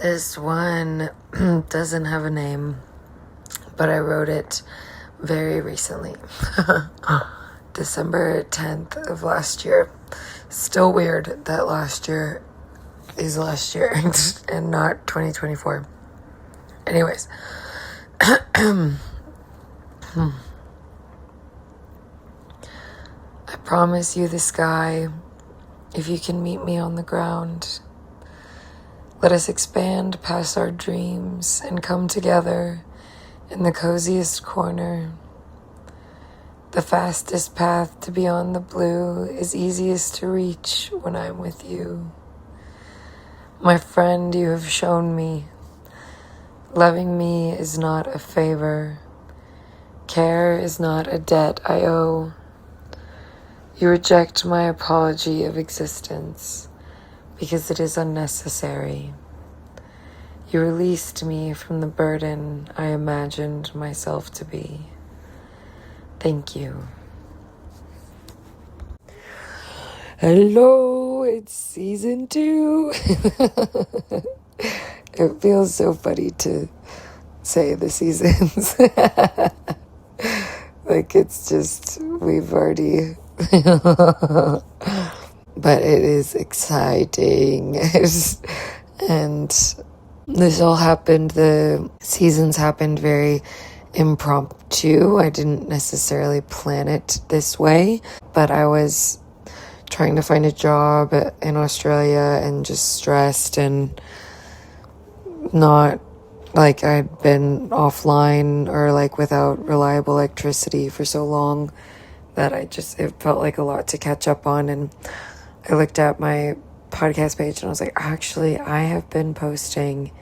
This one doesn't have a name, but I wrote it very recently. December 10th of last year. Still weird that last year is last year and not 2024. Anyways. I promise you the sky if you can meet me on the ground. Let us expand past our dreams and come together in the coziest corner. The fastest path to beyond the blue is easiest to reach when I'm with you. My friend, you have shown me. Loving me is not a favor. Care is not a debt I owe. You reject my apology of existence because it is unnecessary. You released me from the burden I imagined myself to be. Thank you. Hello, it's season 2. It feels so funny to say the seasons. Like it's just, we've already... But it is exciting. And this all happened, the seasons happened very impromptu. I didn't necessarily plan it this way, but I was trying to find a job in Australia and just stressed and not like I'd been offline or like without reliable electricity for so long that it felt like a lot to catch up on. And I looked at my podcast page and I was like, actually, I have been posting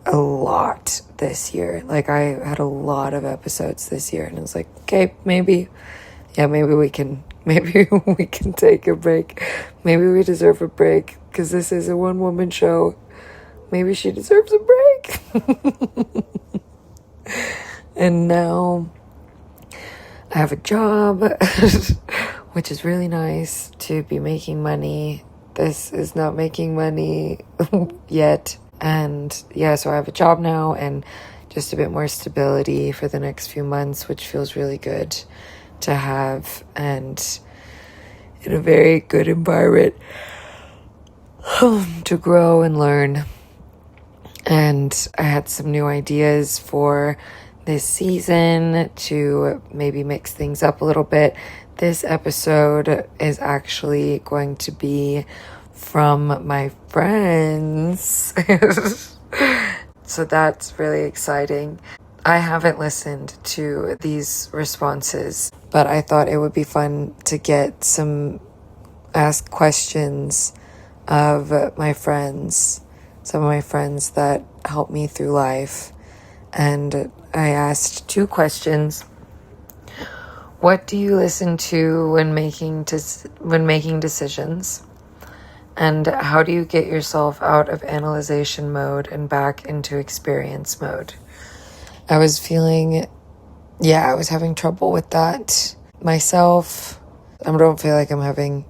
a lot this year. Like I had a lot of episodes this year and I was like, okay, maybe we can take a break. Maybe we deserve a break because this is a one-woman show. Maybe she deserves a break. And now I have a job, which is really nice to be making money. This is not making money yet. And so I have a job now and just a bit more stability for the next few months, which feels really good to have, and in a very good environment to grow and learn. And I had some new ideas for this season to maybe mix things up a little bit. This episode is actually going to be from my friends. So that's really exciting. I haven't listened to these responses, but I thought it would be fun to ask questions of my friends, some of my friends that help me through life. And I asked 2 questions. What do you listen to when making decisions? And how do you get yourself out of analyzation mode and back into experience mode? I was having trouble with that myself. I don't feel like I'm having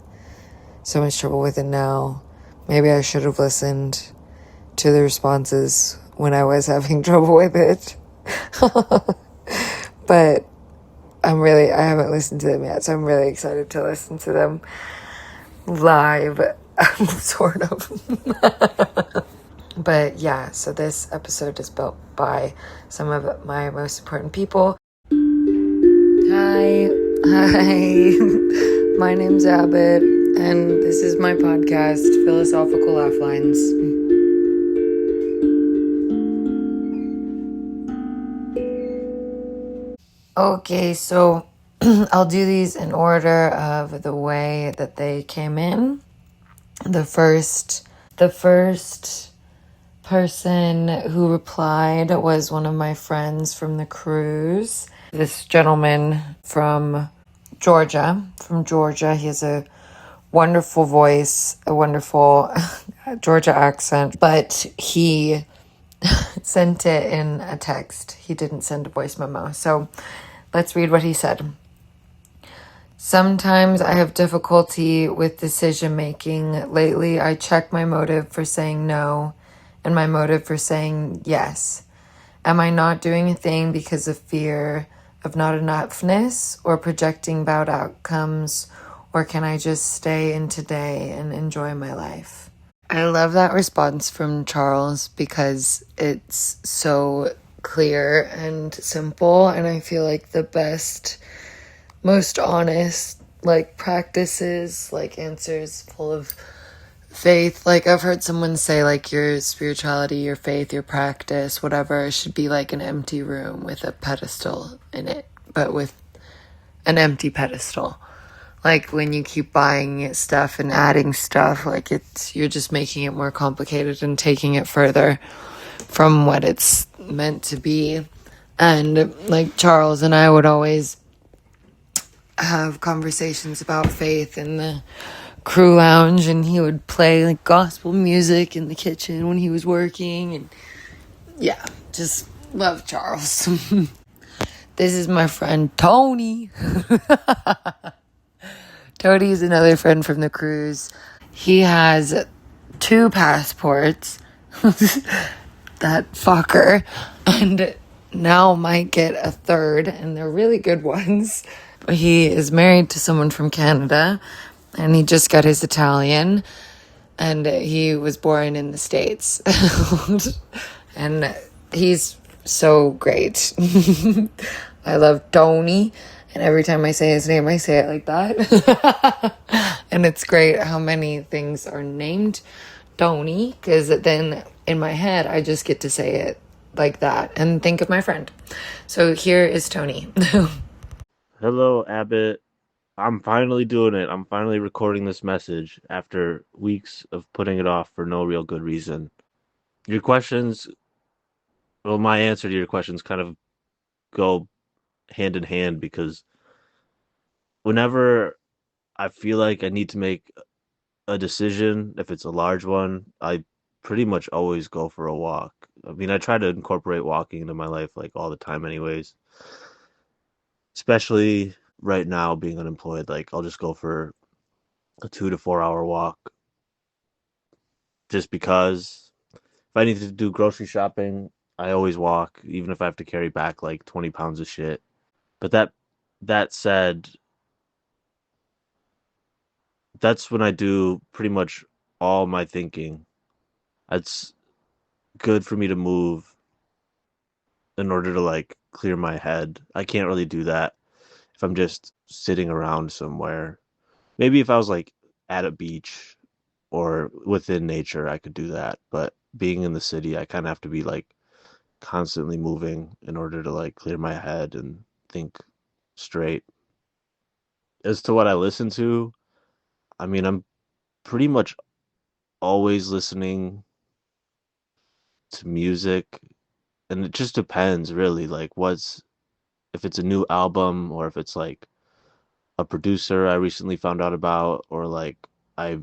so much trouble with it now. Maybe I should have listened to the responses when I was having trouble with it. But I haven't listened to them yet, so I'm really excited to listen to them live, sort of. But so this episode is built by some of my most important people. Hi, my name's Abbott, and this is my podcast, Philosophical Laugh Lines. Okay, so I'll do these in order of the way that they came in. The first person who replied was one of my friends from the cruise. This gentleman from Georgia. He has a wonderful voice, a wonderful Georgia accent, but he sent it in a text. He didn't send a voice memo. So let's read what he said. Sometimes I have difficulty with decision making. Lately, I check my motive for saying no and my motive for saying yes? Am I not doing a thing because of fear of not enoughness or projecting bad outcomes? Or can I just stay in today and enjoy my life? I love that response from Charles because it's so clear and simple. And I feel like the best, most honest, like practices, like answers full of faith. Like I've heard someone say like your spirituality, your faith, your practice, whatever should be like an empty room with a pedestal in it, but with an empty pedestal. Like when you keep buying stuff and adding stuff, like you're just making it more complicated and taking it further from what it's meant to be. And like Charles and I would always have conversations about faith in the crew lounge, and he would play like gospel music in the kitchen when he was working. And yeah, just love Charles. This is my friend Tony. Tony is another friend from the cruise. He has 2 passports. That fucker. And now might get a 3rd, and they're really good ones. He is married to someone from Canada, and he just got his Italian, and he was born in the States. And he's so great. I love Tony, and every time I say his name, I say it like that. And it's great how many things are named Tony, because then in my head, I just get to say it like that and think of my friend. So here is Tony. Hello, Abbott. I'm finally doing it. I'm finally recording this message after weeks of putting it off for no real good reason. Your questions, well, my answer to your questions kind of go hand in hand because whenever I feel like I need to make a decision, if it's a large one, I pretty much always go for a walk. I mean, I try to incorporate walking into my life like all the time, anyways, especially right now being unemployed. Like, I'll just go for a 2 to 4 hour walk just because if I need to do grocery shopping, I always walk, even if I have to carry back like 20 pounds of shit. But that said, that's when I do pretty much all my thinking. It's good for me to move in order to like clear my head. I can't really do that if I'm just sitting around somewhere. Maybe if I was like at a beach or within nature, I could do that. But being in the city, I kind of have to be like constantly moving in order to like clear my head and think straight. As to what I listen to, I mean, I'm pretty much always listening to music, and it just depends really, like what's if it's a new album or if it's like a producer I recently found out about, or like I,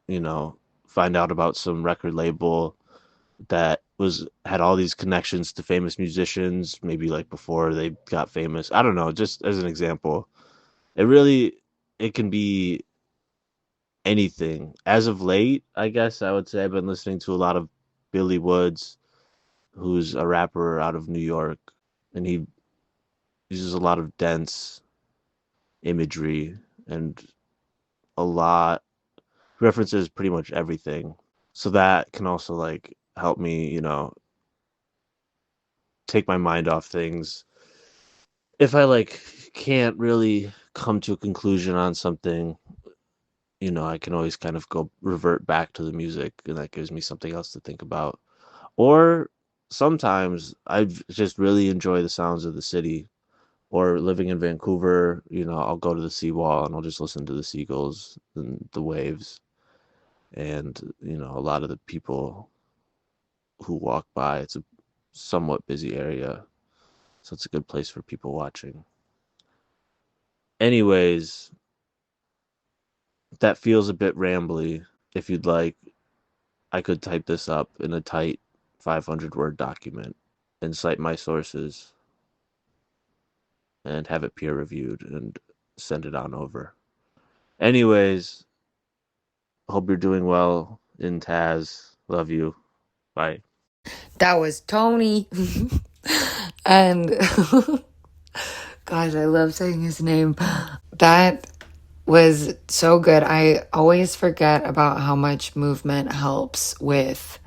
you know, find out about some record label that was had all these connections to famous musicians, maybe like before they got famous. I don't know, just as an example. It really it can be anything. As of late, I guess I would say I've been listening to a lot of Billy Woods, who's a rapper out of New York, and he uses a lot of dense imagery and a lot references pretty much everything. So that can also like help me, take my mind off things. If I like can't really come to a conclusion on something, I can always kind of go revert back to the music, and that gives me something else to think about. Or sometimes I just really enjoy the sounds of the city. Or living in Vancouver, I'll go to the seawall and I'll just listen to the seagulls and the waves and, a lot of the people who walk by. It's a somewhat busy area, so it's a good place for people watching. Anyways, that feels a bit rambly. If you'd like, I could type this up in a tight 500-word document and cite my sources and have it peer reviewed and send it on over. Anyways, hope you're doing well in Taz. Love you. Bye. That was Tony. And gosh, I love saying his name. That was so good. I always forget about how much movement helps with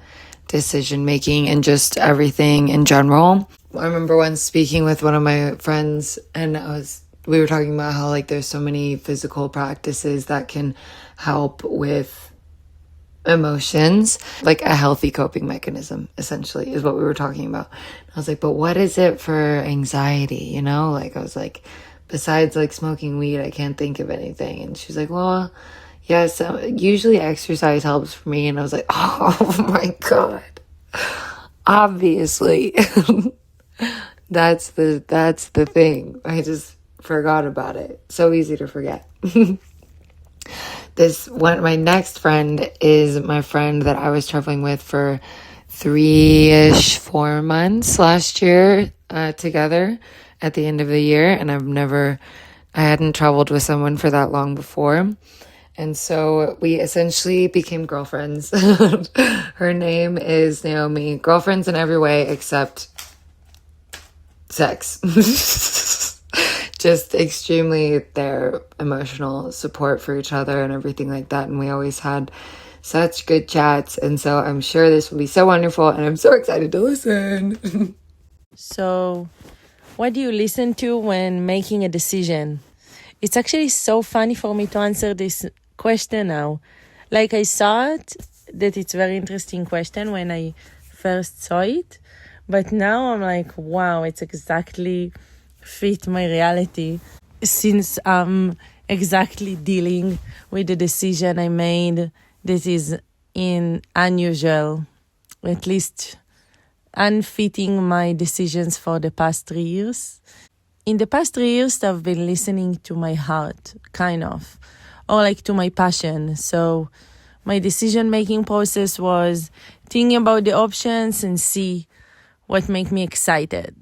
decision making and just everything in general. I remember once speaking with one of my friends, and we were talking about how like there's so many physical practices that can help with emotions, like a healthy coping mechanism, essentially, is what we were talking about. I was like, but what is it for anxiety? You know, like I was like, besides like smoking weed, I can't think of anything. And she's like, well, yes, usually exercise helps for me. And I was like, oh my God, obviously. That's the thing. I just forgot about it. So easy to forget. My next friend is my friend that I was traveling with for 4 months last year, together at the end of the year. And I hadn't traveled with someone for that long before. And so we essentially became girlfriends. Her name is Naomi. Girlfriends in every way except sex. Just extremely their emotional support for each other and everything like that. And we always had such good chats. And so I'm sure this will be so wonderful. And I'm so excited to listen. So, what do you listen to when making a decision? It's actually so funny for me to answer this question now. Like, I thought that it's a very interesting question when I first saw it. But now I'm like, wow, it's exactly fit my reality, since I'm exactly dealing with the decision I made that is unusual, at least unfitting my decisions for the past 3 years. In the past 3 years, I've been listening to my heart, kind of, or like to my passion. So my decision-making process was thinking about the options and see what make me excited.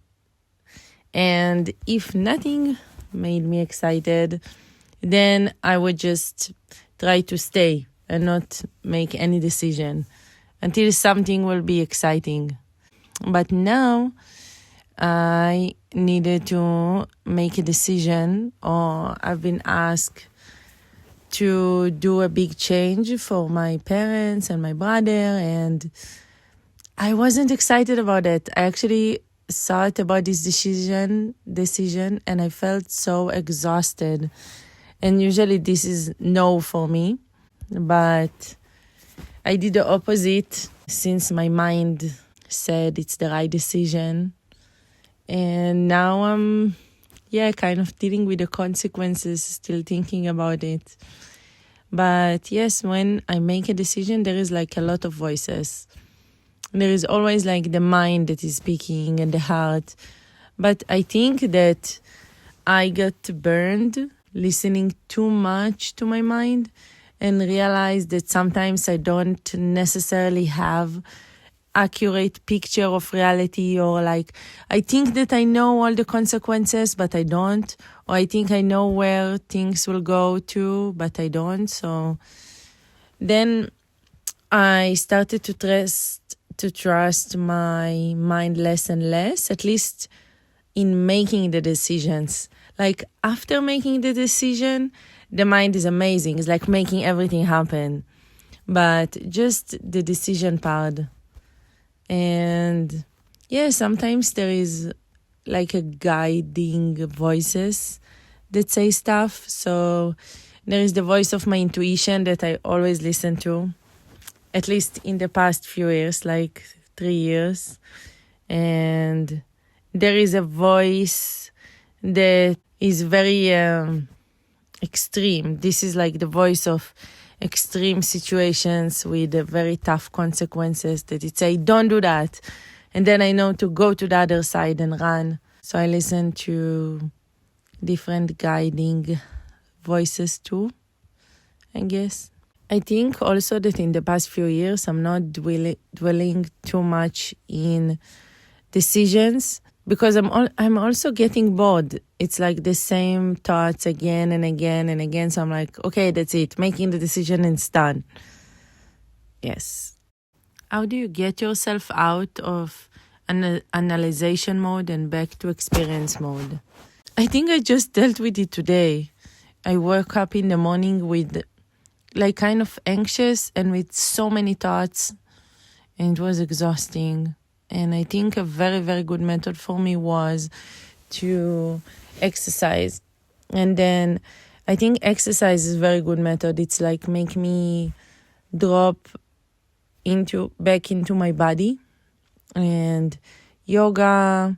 And if nothing made me excited, then I would just try to stay and not make any decision until something will be exciting. But now I needed to make a decision, or I've been asked to do a big change for my parents and my brother, and I wasn't excited about it. I actually thought about this decision and I felt so exhausted. And usually this is no for me, but I did the opposite since my mind said it's the right decision. And now I'm kind of dealing with the consequences, still thinking about it. But yes, when I make a decision, there is like a lot of voices. There is always like the mind that is speaking and the heart. But I think that I got burned listening too much to my mind and realized that sometimes I don't necessarily have accurate picture of reality, or like I think that I know all the consequences, but I don't. Or I think I know where things will go to, but I don't. So then I started to trust my mind less and less, at least in making the decisions. Like after making the decision, the mind is amazing. It's like making everything happen. But just the decision part. And sometimes there is like a guiding voices that say stuff. So there is the voice of my intuition that I always listen to, at least in the past few years, like 3 years. And there is a voice that is very extreme. This is like the voice of extreme situations with very tough consequences that it say, don't do that. And then I know to go to the other side and run. So I listen to different guiding voices too, I guess. I think also that in the past few years, I'm not dwelling too much in decisions, because I'm also getting bored. It's like the same thoughts again and again and again. So I'm like, okay, that's it. Making the decision and it's done. Yes. How do you get yourself out of an analyzation mode and back to experience mode? I think I just dealt with it today. I woke up in the morning with like kind of anxious and with so many thoughts, and it was exhausting. And I think a very, very good method for me was to exercise. And then I think exercise is a very good method. It's like make me drop back into my body, and yoga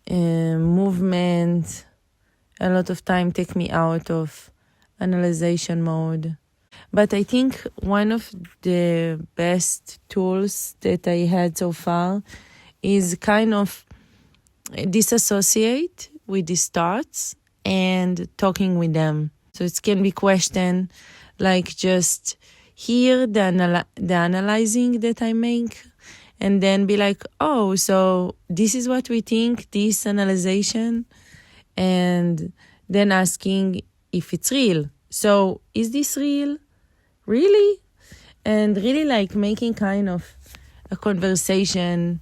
and movement a lot of time take me out of analyzation mode. But I think one of the best tools that I had so far is kind of disassociate with these thoughts and talking with them. So it can be question like just hear the analyzing that I make, and then be like, oh, so this is what we think, this analyzation, and then asking if it's real. So is this real? Really? And really like making kind of a conversation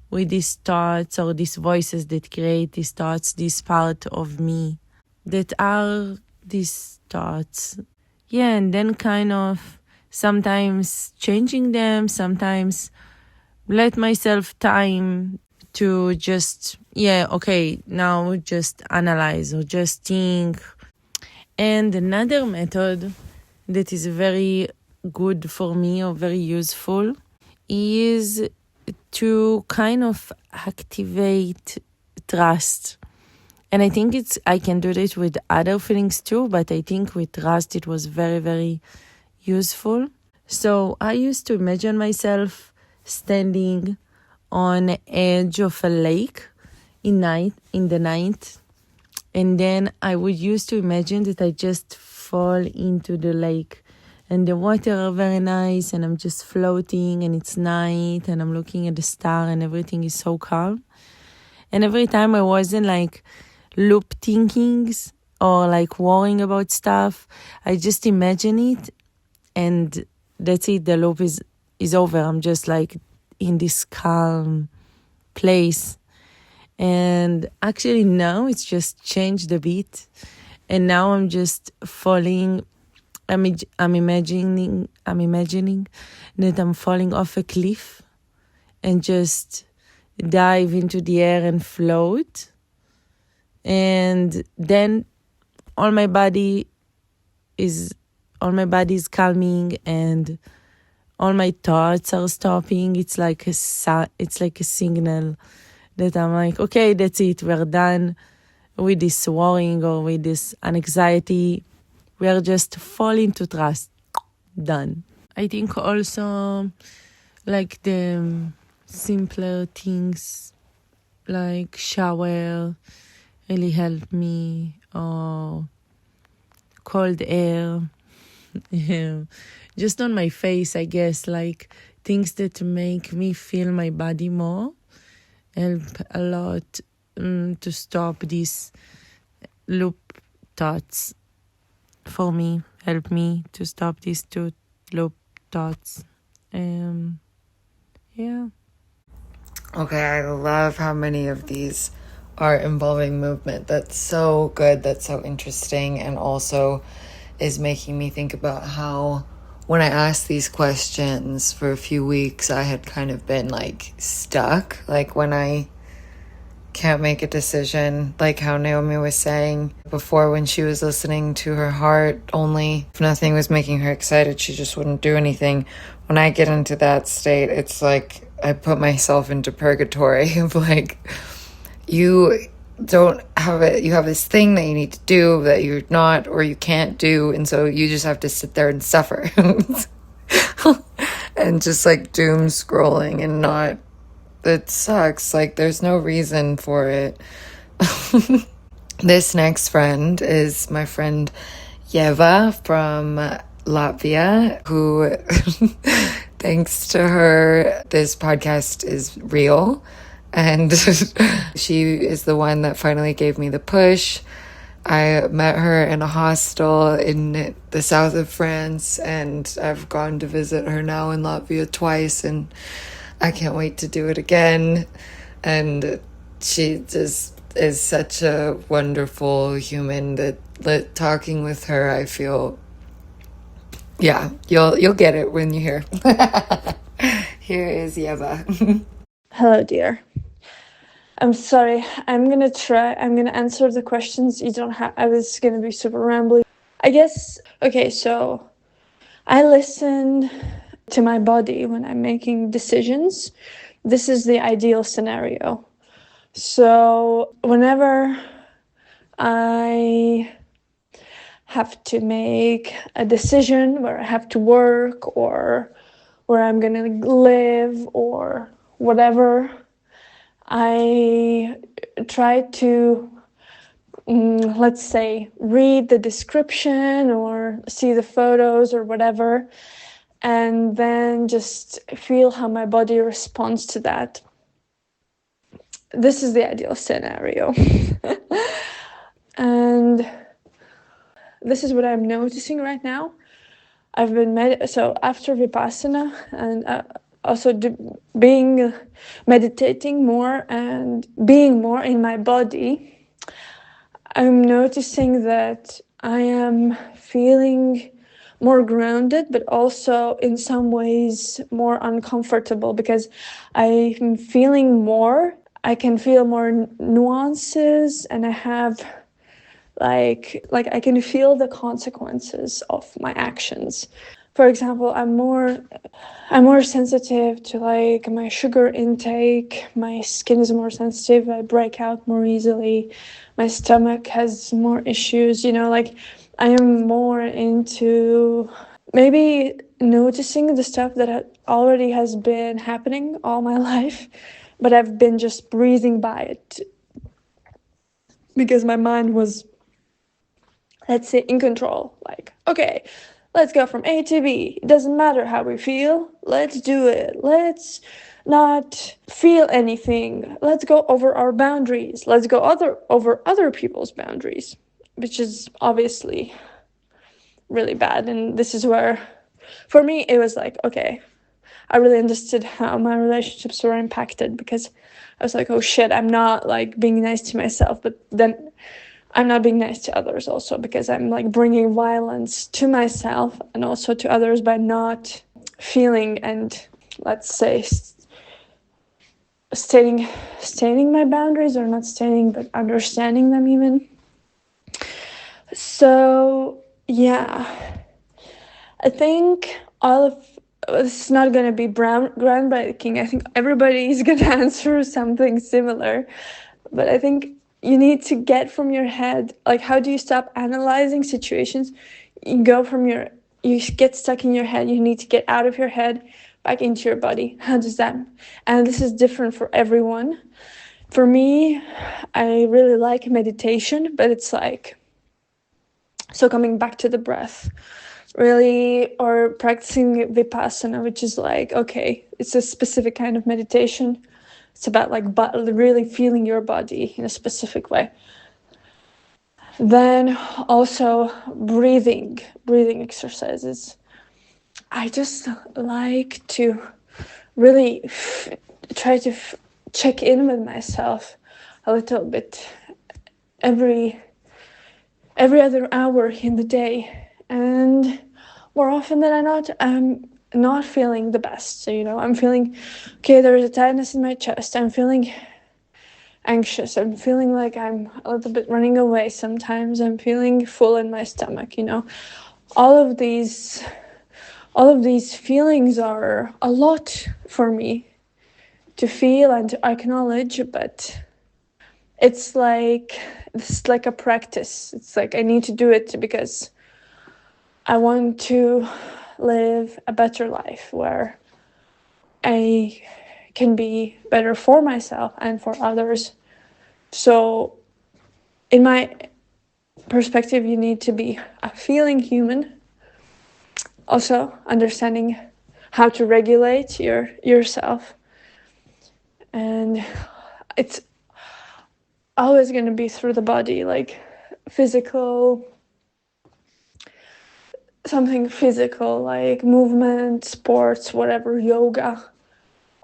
with these thoughts or these voices that create these thoughts, this part of me that are these thoughts. Yeah, and then kind of sometimes changing them, sometimes let myself time to just, okay, now just analyze or just think. And another method that is very good for me or very useful is to kind of activate trust. And I think I can do this with other feelings too, but I think with trust it was very, very useful. So I used to imagine myself standing on the edge of a lake in the night, and then I would used to imagine that I just fall into the lake, and the water are very nice, and I'm just floating, and it's night, and I'm looking at the star, and everything is so calm. And every time I wasn't like loop thinkings or like worrying about stuff, I just imagine it, and that's it. The loop is over. I'm just like in this calm place. And actually now it's just changed a bit, and now I'm just falling. I'm imagining that I'm falling off a cliff and just dive into the air and float. And then all my body is calming, and all my thoughts are stopping. It's like a signal that I'm like, okay, that's it. We're done with this worrying or with this anxiety. We are just falling to trust. Done. I think also like the simpler things like shower really help me, or cold air. Just on my face, I guess, like things that make me feel my body more help a lot to stop these loop thoughts. For me, help me to stop these two loop thoughts. Yeah. Okay, I love how many of these are involving movement. That's so good. That's so interesting. And also is making me think about how when I asked these questions for a few weeks, I had kind of been like stuck. Like when I can't make a decision, like how Naomi was saying before, when she was listening to her heart only, if nothing was making her excited, she just wouldn't do anything. When I get into that state, it's like I put myself into purgatory of like, you don't have it, you have this thing that you need to do that you're not, or you can't do, and so you just have to sit there and suffer and just like doom scrolling and not, it sucks. Like there's no reason for it. This next friend is my friend Yeva from Latvia, who thanks to her, this podcast is real. And she is the one that finally gave me the push. I met her in a hostel in the south of France, and I've gone to visit her now in Latvia twice, and I can't wait to do it again. And she just is such a wonderful human that talking with her, I feel, yeah, you'll get it when you hear. Here is Yeva. Hello, dear. I'm sorry. I'm gonna answer the questions. You don't have. I was gonna be super rambly. I guess. Okay, so I listen to my body when I'm making decisions. This is the ideal scenario. So whenever I have to make a decision where I have to work or where I'm gonna live or whatever, I try to, let's say, read the description or see the photos or whatever, and then just feel how my body responds to that. This is the ideal scenario. And this is what I'm noticing right now. I've been so after Vipassana and also being meditating more and being more in my body, I'm noticing that I am feeling more grounded, but also in some ways more uncomfortable because I'm feeling more. I can feel more nuances, and I have like I can feel the consequences of my actions. For example, I'm more sensitive to like my sugar intake. My skin is more sensitive. I break out more easily. My stomach has more issues. Like I am more into maybe noticing the stuff that already has been happening all my life, but I've been just breezing by it because my mind was, let's say, in control. Like, okay, let's go from A to B. It doesn't matter how we feel. Let's do it. Let's not feel anything. Let's go over our boundaries. Let's go over other people's boundaries, which is obviously really bad. And this is where, for me, it was like, okay, I really understood how my relationships were impacted because I was like, oh shit, I'm not like being nice to myself, but then I'm not being nice to others also because I'm like bringing violence to myself and also to others by not feeling and, let's say, stating my boundaries, or not stating but understanding them even. So yeah, I think all of it's not going to be groundbreaking. I think everybody is going to answer something similar, but I think you need to get from your head, like, how do you stop analyzing situations? You get stuck in your head. You need to get out of your head back into your body. How does that? And this is different for everyone. For me, I really like meditation, but it's like, so coming back to the breath, really, or practicing Vipassana, which is like, okay, it's a specific kind of meditation. It's about like really feeling your body in a specific way. Then also breathing exercises. I just like to really try to check in with myself a little bit every other hour in the day, and more often than I'm not feeling the best. So I'm feeling, okay, there is a tightness in my chest. I'm feeling anxious. I'm feeling like I'm a little bit running away sometimes. I'm feeling full in my stomach. All of these feelings are a lot for me to feel and to acknowledge, but it's like a practice. It's like I need to do it because I want to live a better life where I can be better for myself and for others. So in my perspective, you need to be a feeling human, also understanding how to regulate yourself. And it's always going to be through the body. Like physical, something physical like movement, sports, whatever, yoga,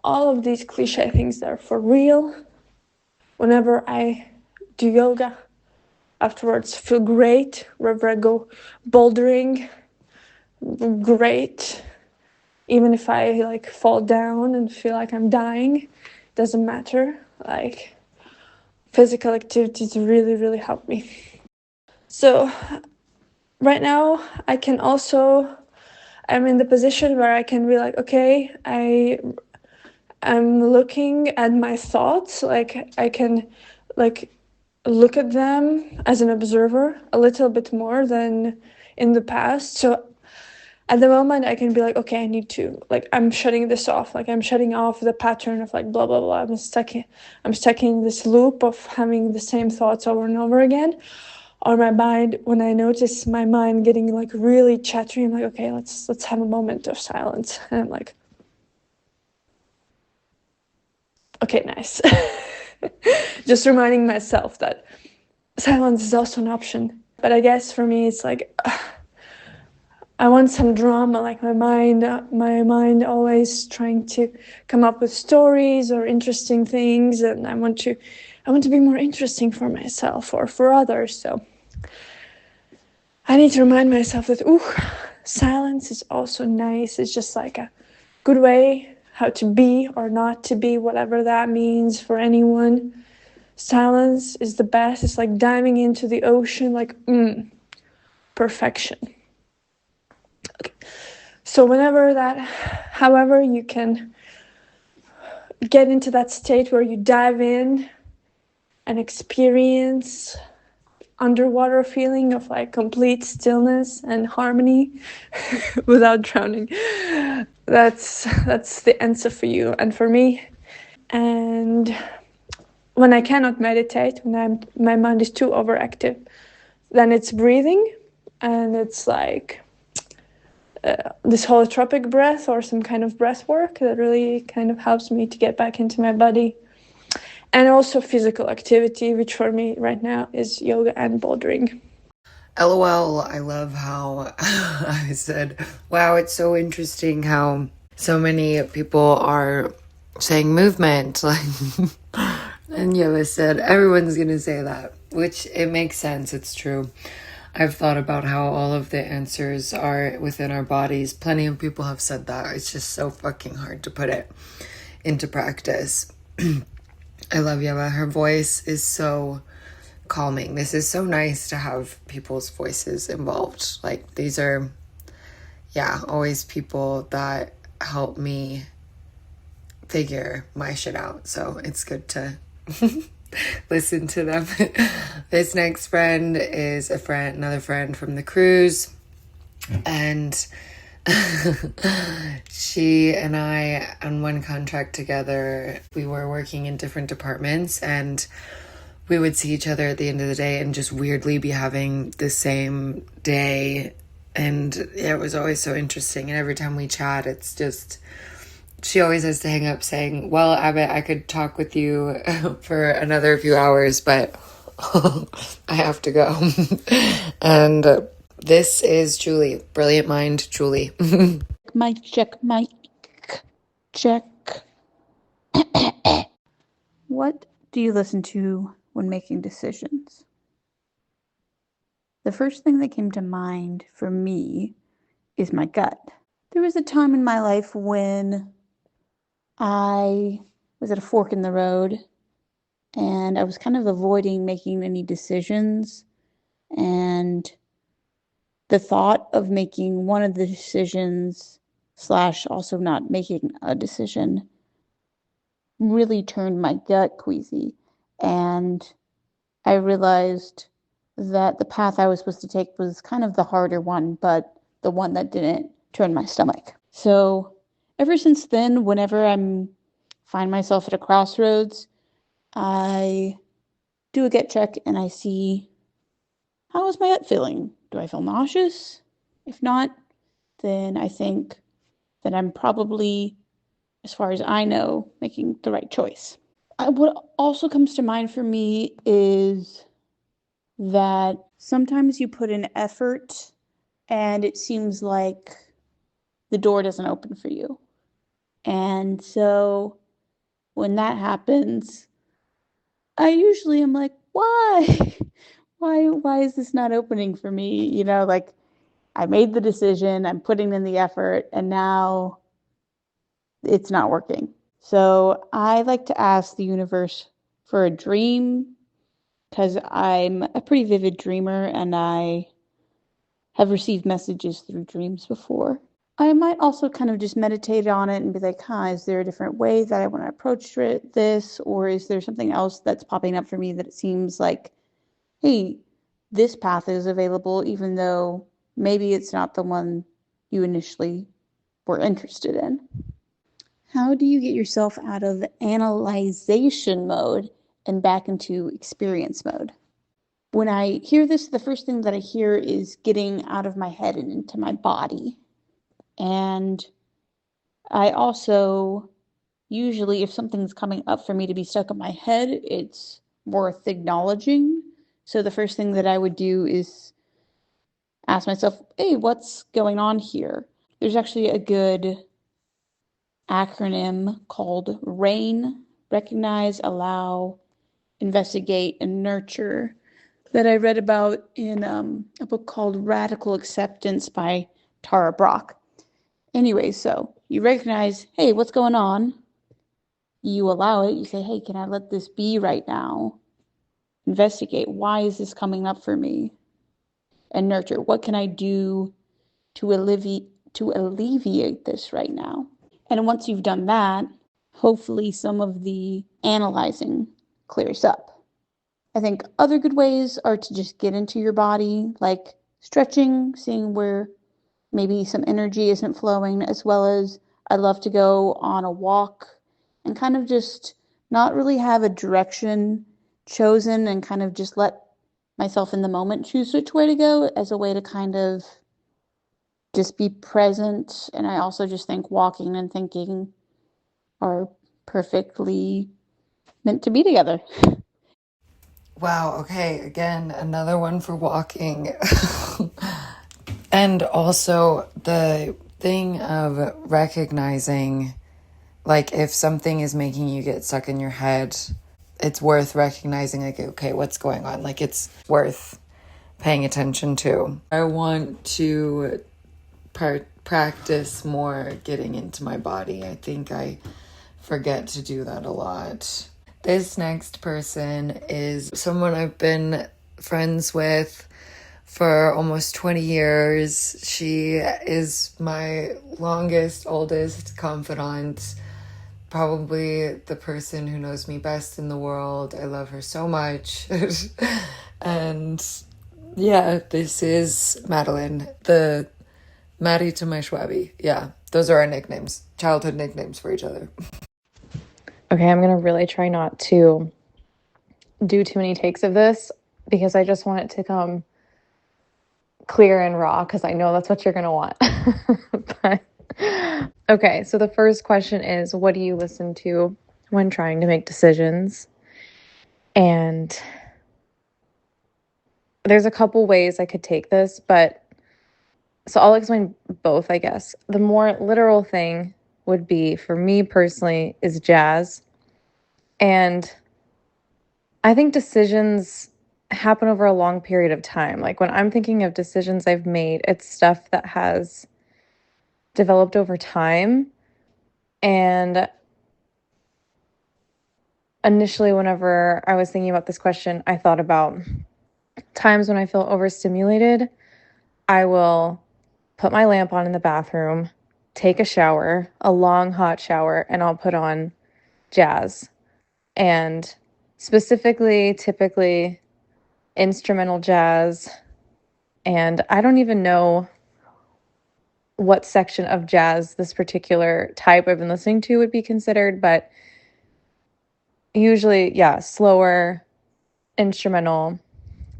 all of these cliche things that are for real. Whenever I do yoga, afterwards feel great. Wherever I go bouldering, great. Even if I like fall down and feel like I'm dying, doesn't matter. Like physical activities really, really help me. So right now I'm in the position where I can be like, okay, I'm looking at my thoughts, like I can like look at them as an observer a little bit more than in the past. So at the moment I can be like, okay, I need to, like, I'm shutting this off, like I'm shutting off the pattern of like blah blah blah. I'm stuck in this loop of having the same thoughts over and over again. Or my mind, when I notice my mind getting like really chattery, I'm like, okay, let's have a moment of silence. And I'm like, okay, nice. Just reminding myself that silence is also an option. But I guess for me, it's like I want some drama. Like my mind always trying to come up with stories or interesting things, and I want to be more interesting for myself or for others. So I need to remind myself that silence is also nice. It's just like a good way how to be or not to be, whatever that means for anyone. Silence is the best. It's like diving into the ocean, like perfection. Okay. So however you can get into that state where you dive in and experience underwater feeling of like complete stillness and harmony without drowning. That's the answer for you and for me. And when I cannot meditate, when my mind is too overactive, then it's breathing, and it's like this holotropic breath or some kind of breath work that really kind of helps me to get back into my body. And also physical activity, which for me right now is yoga and bouldering. LOL, I love how I said, wow, it's so interesting how so many people are saying movement. Like, and Yeva said, everyone's going to say that, which it makes sense. It's true. I've thought about how all of the answers are within our bodies. Plenty of people have said that. It's just so fucking hard to put it into practice. I love Yeva. Her voice is so calming. This is so nice to have people's voices involved. Like, these are, always people that help me figure my shit out. So it's good to listen to them. This next friend is another friend from the cruise, and she and I, on one contract together, we were working in different departments, and we would see each other at the end of the day and just weirdly be having the same day. And it was always so interesting. And every time we chat, it's just, she always has to hang up saying, well, Abbott, I could talk with you for another few hours, but I have to go. And this is Julie, brilliant mind, Julie. Mic check, mic check. What do you listen to when making decisions? The first thing that came to mind for me is my gut. There was a time in my life when I was at a fork in the road and I was kind of avoiding making any decisions, and the thought of making one of the decisions / also not making a decision really turned my gut queasy, and I realized that the path I was supposed to take was kind of the harder one, but the one that didn't turn my stomach. So ever since then, whenever I find myself at a crossroads, I do a gut check and I see, how is my gut feeling? Do I feel nauseous? If not, then I think that I'm probably, as far as I know, making the right choice. What also comes to mind for me is that sometimes you put in effort and it seems like the door doesn't open for you. And so when that happens, I usually am like, why? Why is this not opening for me? You know, like I made the decision, I'm putting in the effort, and now it's not working. So I like to ask the universe for a dream because I'm a pretty vivid dreamer and I have received messages through dreams before. I might also kind of just meditate on it and be like, is there a different way that I want to approach this? Or is there something else that's popping up for me that it seems like, hey, this path is available, even though maybe it's not the one you initially were interested in. How do you get yourself out of analyzation mode and back into experience mode? When I hear this, the first thing that I hear is getting out of my head and into my body. And I also usually, if something's coming up for me to be stuck in my head, it's worth acknowledging. So the first thing that I would do is ask myself, hey, what's going on here? There's actually a good acronym called RAIN: recognize, allow, investigate, and nurture, that I read about in a book called Radical Acceptance by Tara Brach. Anyway, so you recognize, hey, what's going on? You allow it. You say, hey, can I let this be right now? Investigate, why is this coming up for me? And nurture, what can I do to alleviate this right now? And once you've done that, hopefully some of the analyzing clears up. I think other good ways are to just get into your body, like stretching, seeing where maybe some energy isn't flowing, as well as I love to go on a walk and kind of just not really have a direction chosen and kind of just let myself in the moment choose which way to go, as a way to kind of just be present. And I also just think walking and thinking are perfectly meant to be together. Wow, okay, again, another one for walking. And also the thing of recognizing, like, if something is making you get stuck in your head, it's worth recognizing, like, okay, what's going on? Like, it's worth paying attention to. I want to practice more getting into my body. I think I forget to do that a lot. This next person is someone I've been friends with for almost 20 years. She is my longest, oldest confidant, probably the person who knows me best in the world. I love her so much. And yeah, this is Madeline, the Maddie to my Schwabi. Yeah, those are our nicknames, childhood nicknames for each other. Okay, I'm going to really try not to do too many takes of this because I just want it to come clear and raw because I know that's what you're going to want. But, okay, so the first question is, what do you listen to when trying to make decisions? And there's a couple ways I could take this, but so I'll explain both, I guess. The more literal thing would be, for me personally, is jazz. And I think decisions happen over a long period of time. Like when I'm thinking of decisions I've made, it's stuff that has developed over time. And initially, whenever I was thinking about this question, I thought about times when I feel overstimulated. I will put my lamp on in the bathroom, take a shower, a long hot shower, and I'll put on jazz. And specifically, typically, instrumental jazz. And I don't even know what section of jazz this particular type I've been listening to would be considered, but usually, yeah, slower instrumental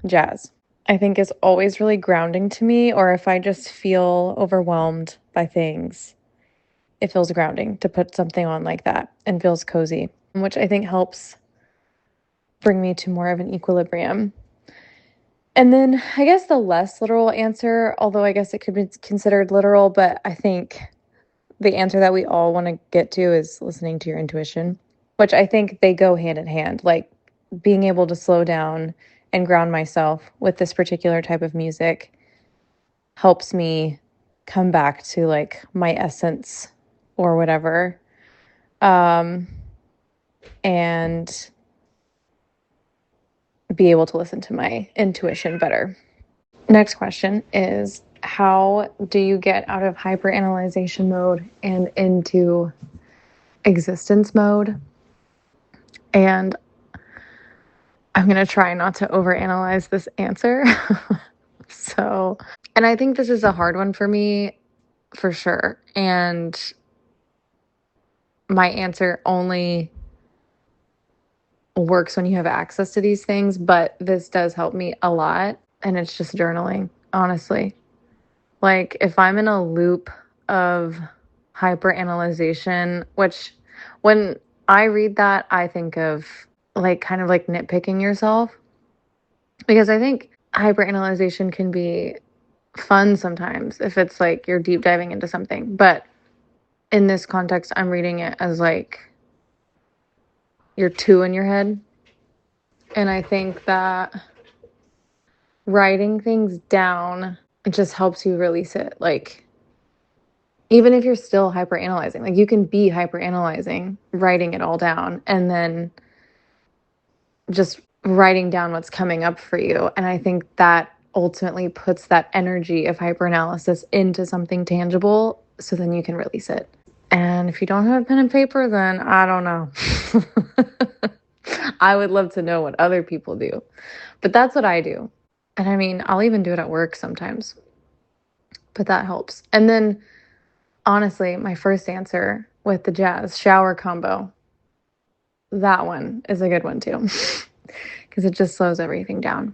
jazz, I think, is always really grounding to me. Or if I just feel overwhelmed by things, it feels grounding to put something on like that and feels cozy, which I think helps bring me to more of an equilibrium. And then I guess the less literal answer, although I guess it could be considered literal, but I think the answer that we all want to get to is listening to your intuition, which I think they go hand in hand. Like being able to slow down and ground myself with this particular type of music helps me come back to like my essence or whatever. And be able to listen to my intuition better. Next question is, how do you get out of hyperanalyzation mode and into existence mode? And I'm going to try not to overanalyze this answer. And I think this is a hard one for me, for sure. And my answer only works when you have access to these things, but this does help me a lot. And it's just journaling, honestly. Like if I'm in a loop of hyperanalyzation, which when I read that, I think of like kind of like nitpicking yourself, because I think hyperanalyzation can be fun sometimes if it's like you're deep diving into something. But in this context, I'm reading it as like you're too in your head. And I think that writing things down just helps you release it. Like, even if you're still hyperanalyzing, like you can be hyperanalyzing, writing it all down, and then just writing down what's coming up for you. And I think that ultimately puts that energy of hyperanalysis into something tangible, so then you can release it. And if you don't have a pen and paper, then I don't know. I would love to know what other people do, but that's what I do. And I mean, I'll even do it at work sometimes, but that helps. And then honestly, my first answer with the jazz shower combo, that one is a good one too, because it just slows everything down.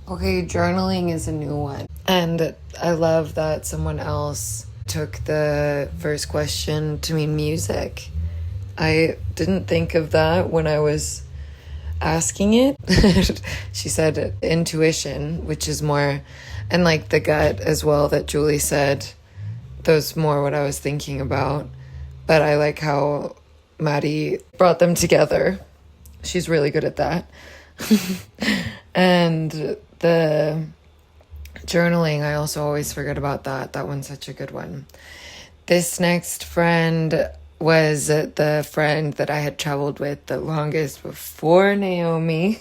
Okay, journaling is a new one. And I love that someone else took the first question to mean music. I didn't think of that when I was asking it. She said intuition, which is more, and like the gut as well that Julie said. Those more what I was thinking about. But I like how Maddie brought them together. She's really good at that. And the journaling, I also always forget about that. That one's such a good one. This next friend was the friend that I had traveled with the longest before Naomi.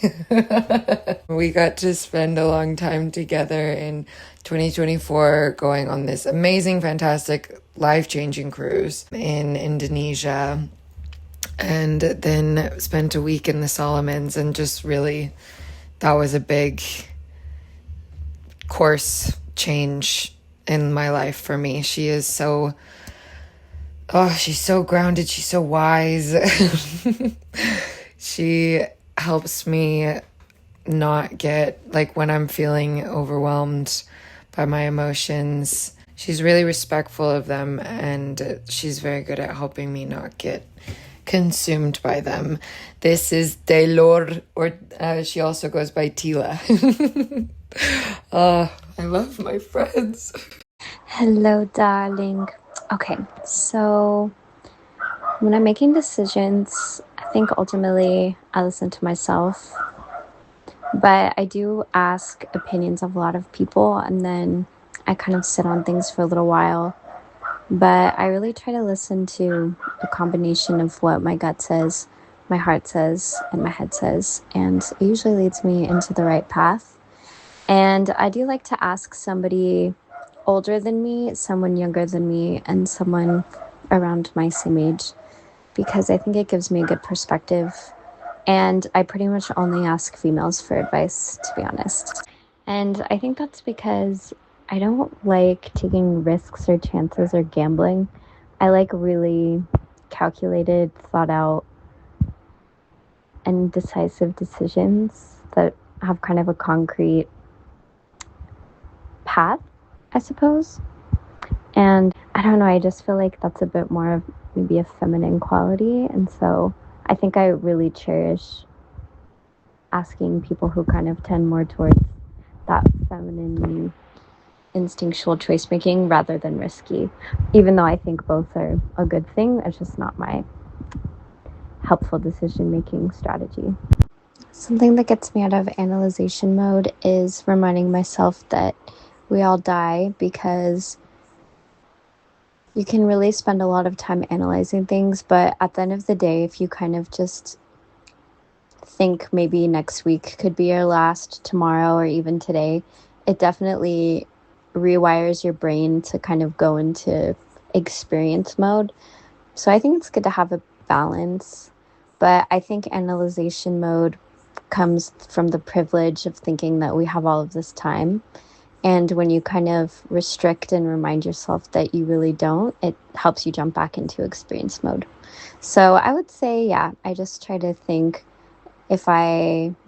We got to spend a long time together in 2024 going on this amazing, fantastic, life-changing cruise in Indonesia, and then spent a week in the Solomons, and just really, that was a big course change in my life for me. She is so... she's so grounded. She's so wise. She helps me not get, like, when I'm feeling overwhelmed by my emotions. She's really respectful of them, and she's very good at helping me not get consumed by them. This is Taylor, or she also goes by Tila. I love my friends. Hello, darling. Okay, so when I'm making decisions, I think ultimately I listen to myself, but I do ask opinions of a lot of people, and then I kind of sit on things for a little while. But I really try to listen to a combination of what my gut says, my heart says, and my head says, and it usually leads me into the right path. And I do like to ask somebody older than me, someone younger than me, and someone around my same age, because I think it gives me a good perspective. And I pretty much only ask females for advice, to be honest. And I think that's because I don't like taking risks or chances or gambling. I like really calculated, thought out, and decisive decisions that have kind of a concrete path, I suppose. And I don't know, I just feel like that's a bit more of maybe a feminine quality. And so I think I really cherish asking people who kind of tend more towards that feminine instinctual choice making rather than risky, even though I think both are a good thing. It's just not my helpful decision making strategy. Something that gets me out of analyzation mode is reminding myself that we all die, because you can really spend a lot of time analyzing things, but at the end of the day, if you kind of just think maybe next week could be your last, tomorrow, or even today, it definitely rewires your brain to kind of go into experience mode. So I think it's good to have a balance, but I think analyzation mode comes from the privilege of thinking that we have all of this time. And when you kind of restrict and remind yourself that you really don't, it helps you jump back into experience mode. So I would say, yeah, I just try to think, if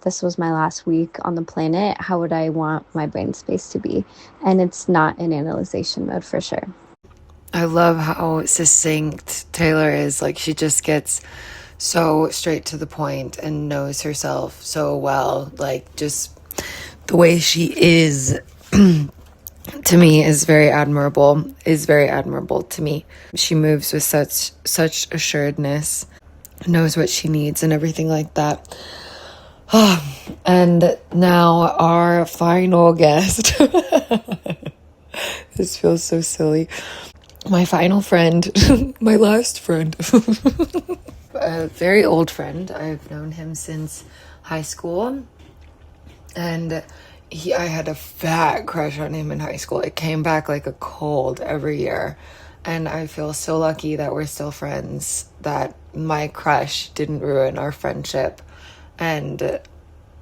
this was my last week on the planet, how would I want my brain space to be? And it's not in analyzation mode for sure. I love how succinct Taylor is. Like, she just gets so straight to the point and knows herself so well. Like, just the way she is to me is very admirable to me. She moves with such assuredness, knows what she needs and everything like that. And now our final guest. This feels so silly. My final friend, my last friend, a very old friend. I've known him since high school, and I had a fat crush on him in high school. It came back like a cold every year, and I feel so lucky that we're still friends, that my crush didn't ruin our friendship. And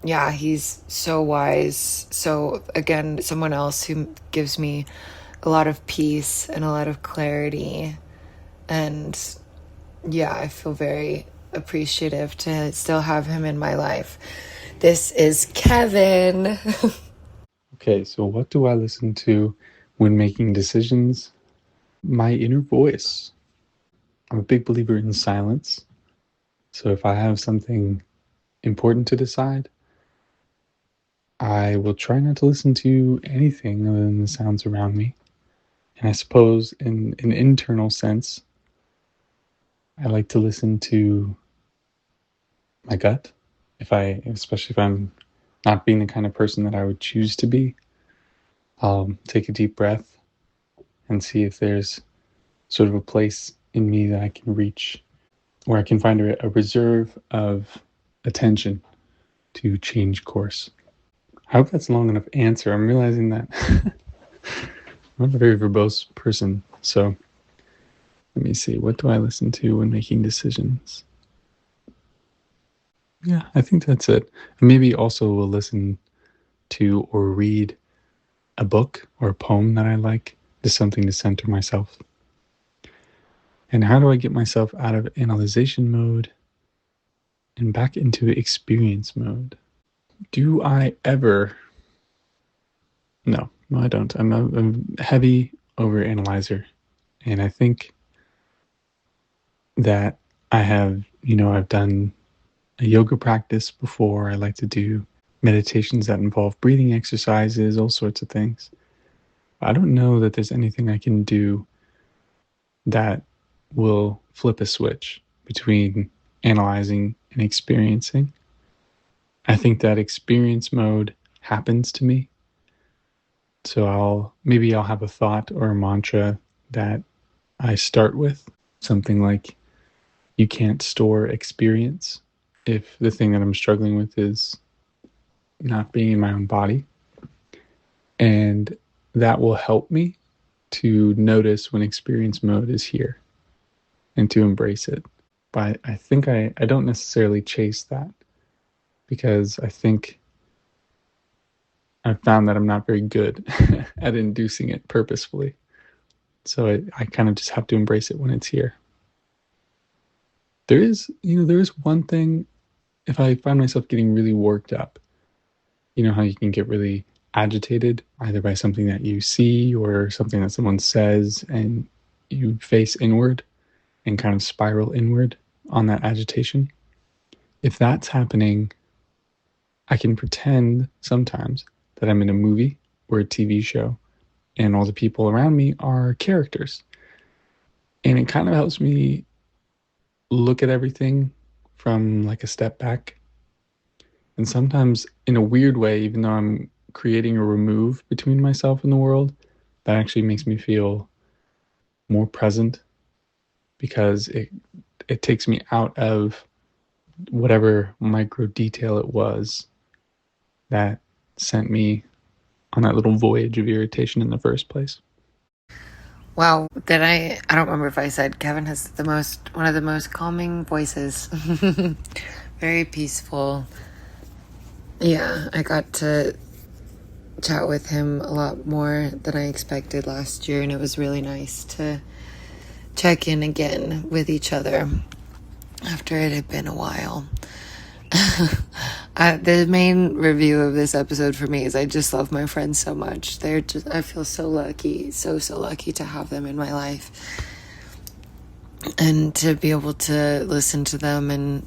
yeah, he's so wise. So again, someone else who gives me a lot of peace and a lot of clarity. And yeah, I feel very appreciative to still have him in my life. This is Kevin. Okay, so what do I listen to when making decisions? My inner voice. I'm a big believer in silence. So if I have something important to decide, I will try not to listen to anything other than the sounds around me. And I suppose in an internal sense, I like to listen to my gut. Especially if I'm not being the kind of person that I would choose to be, I'll take a deep breath and see if there's sort of a place in me that I can reach, where I can find a reserve of attention to change course. I hope that's a long enough answer. I'm realizing that I'm not a very verbose person. So let me see. What do I listen to when making decisions? Yeah, I think that's it. And maybe also we'll listen to or read a book or a poem that I like, just something to center myself. And how do I get myself out of analyzation mode and back into experience mode? Do I ever? No, I don't. I'm a heavy overanalyzer. And I think that I've done a yoga practice before. I like to do meditations that involve breathing exercises, all sorts of things. I don't know that there's anything I can do that will flip a switch between analyzing and experiencing. I think that experience mode happens to me. So I'll have a thought or a mantra that I start with, something like, you can't store experience, if the thing that I'm struggling with is not being in my own body. And that will help me to notice when experience mode is here and to embrace it. But I think I don't necessarily chase that, because I think I've found that I'm not very good at inducing it purposefully. So I kind of just have to embrace it when it's here. There is one thing, if I find myself getting really worked up, you know how you can get really agitated either by something that you see or something that someone says, and you face inward and kind of spiral inward on that agitation. If that's happening, I can pretend sometimes that I'm in a movie or a TV show, and all the people around me are characters. And it kind of helps me look at everything from like a step back. And sometimes in a weird way, even though I'm creating a remove between myself and the world, that actually makes me feel more present, because it takes me out of whatever micro detail it was that sent me on that little voyage of irritation in the first place. Wow, I don't remember if I said Kevin has one of the most calming voices. Very peaceful. Yeah, I got to chat with him a lot more than I expected last year, and it was really nice to check in again with each other after it had been a while. The main review of this episode for me is I just love my friends so much. I feel so lucky, so lucky to have them in my life, and to be able to listen to them and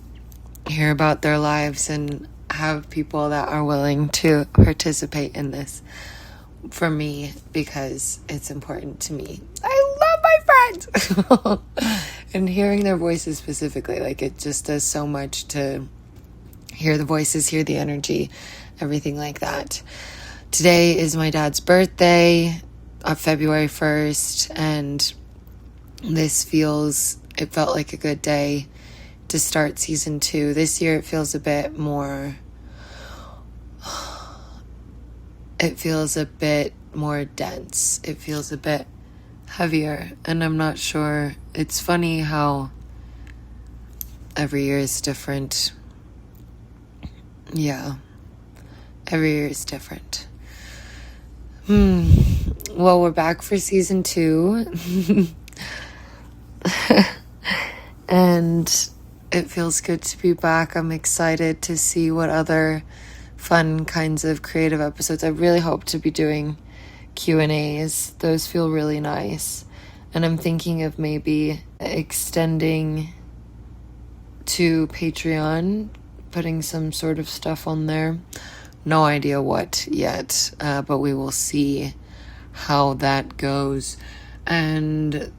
hear about their lives and have people that are willing to participate in this for me, because it's important to me. I love my friends. And hearing their voices specifically, like, it just does so much to hear the voices, hear the energy, everything like that. Today is my dad's birthday, February 1st, and it felt like a good day to start season 2. This year it feels a bit more dense. It feels a bit heavier, and I'm not sure. It's funny how every year is different. Yeah, every year is different. Well, we're back for season 2. And it feels good to be back. I'm excited to see what other fun kinds of creative episodes. I really hope to be doing Q&As. Those feel really nice. And I'm thinking of maybe extending to Patreon, putting some sort of stuff on there. No idea what yet, but we will see how that goes. And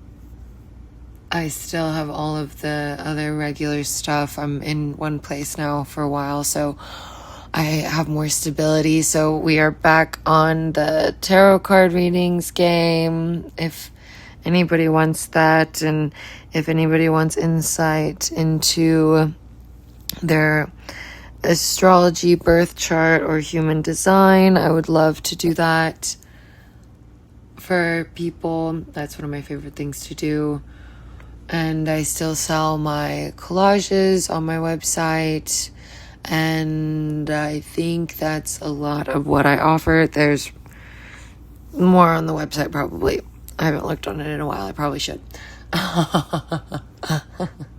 I still have all of the other regular stuff. I'm in one place now for a while, so I have more stability. So we are back on the tarot card readings game, if anybody wants that, and if anybody wants insight into their astrology, birth chart, or human design, I would love to do that for people. That's one of my favorite things to do. And I still sell my collages on my website, and I think that's a lot of what I offer. There's more on the website probably. I haven't looked on it in a while. I probably should.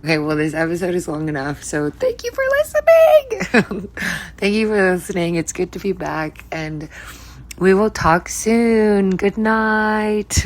Okay, well, this episode is long enough, so thank you for listening. Thank you for listening. It's good to be back, and we will talk soon. Good night.